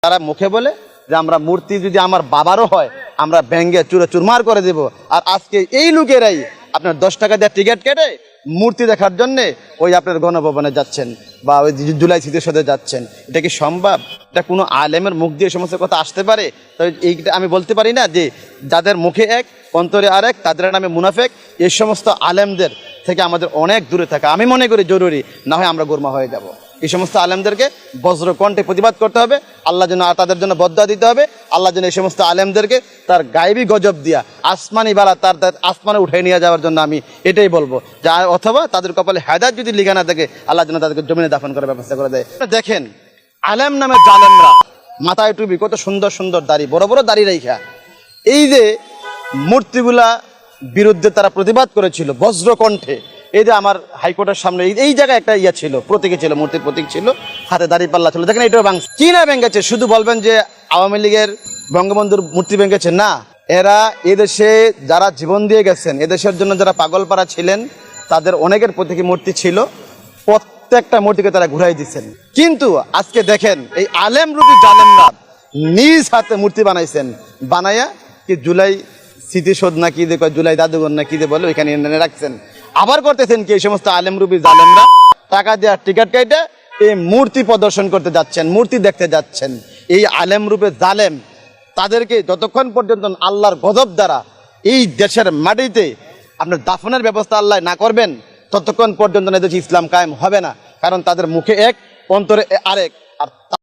তারা মুখে বলে যে আমরা মূর্তি যদি আমার বাবারও হয় আমরা ভেঙ্গে চুরে চুরমার করে দেব। আর আজকে এই লোকেরাই আপনার 10 টাকা দিয়ে টিকিট কেটে মূর্তি দেখার জন্যে ওই আপনার গণভবনে যাচ্ছেন বা ওই জুলাই স্মৃতিসৌধে যাচ্ছেন। এটা কি সম্ভব? এটা কোনো আলেমের মুখ দিয়ে সমস্ত কথা আসতে পারে? তো এইটা আমি বলতে পারি না যে যাদের মুখে এক অন্তরে আরেক তাদের নামে মুনাফেক। এই সমস্ত আলেমদের থেকে আমাদের অনেক দূরে থাকা আমি মনে করি জরুরি, না হয় আমরা গোরমা হয়ে যাব। এই সমস্ত আলেমদেরকে বজ্রকণ্ঠে প্রতিবাদ করতে হবে, আল্লাহ যেন তাদের জন্য বদদুয়া দিতে হবে, আল্লাহ যেন এই সমস্ত আলেমদেরকে তার গায়েবী গজব দিয়া আসমানি বালা তার আসমানে উঠে নিয়ে যাওয়ার জন্য আমি এটাই বলবো। যা অথবা তাদের কপালে হেদায়েত যদি লিখা না থাকে আল্লাহ যেন তাদেরকে জমিনে দাফন করার ব্যবস্থা করে দেয়। দেখেন আলেম নামে জালেমরা মাথায় টুপি, কত সুন্দর সুন্দর দাড়ি, বড় বড় দাড়ি রাইখা এই যে মূর্তিগুলা বিরুদ্ধে তারা প্রতিবাদ করেছিল বজ্রকণ্ঠে। এই যে আমার হাইকোর্টের সামনে এই জায়গায় একটা ইয়া ছিল, প্রতীকী ছিল, মূর্তির প্রতীক ছিল, হাতে দাড়ি পাল্লা ছিল। দেখেন এটাও ভাঙছে। কি না ভেঙেছে? শুধু বলবেন যে আওয়ামী লীগের বঙ্গবন্ধুর মূর্তি ভেঙেছে? না, এরা এদেশে যারা জীবন দিয়ে গেছেন, এদেশের জন্য যারা পাগলপাড়া ছিলেন তাদের অনেকের প্রতীকী মূর্তি ছিল, প্রত্যেকটা মূর্তিকে তারা ঘুরাই দিচ্ছেন। কিন্তু আজকে দেখেন এই আলেম রূপী জালেমরা নিজ হাতে মূর্তি বানাইছেন, বানাইয়া কি জুলাই স্মৃতিসৌধ না কি দেখো জুলাই জাদুঘর না কি যে বলে ওইখানে এনে রাখছেন। আবার করতেছেন কি এই সমস্ত আলেম রূপী জালেমরা টাকা দেওয়ার টিকিট কেটে এই মূর্তি প্রদর্শন করতে যাচ্ছেন, মূর্তি দেখতে যাচ্ছেন। এই আলেম রূপে জালেম তাদেরকে যতক্ষণ পর্যন্ত আল্লাহর গজব দ্বারা এই দেশের মাটিতে আপনার দাফনের ব্যবস্থা আল্লাহ না করবেন ততক্ষণ পর্যন্ত এদেশে ইসলাম কায়েম হবে না। কারণ তাদের মুখে এক অন্তরে আরেক। আর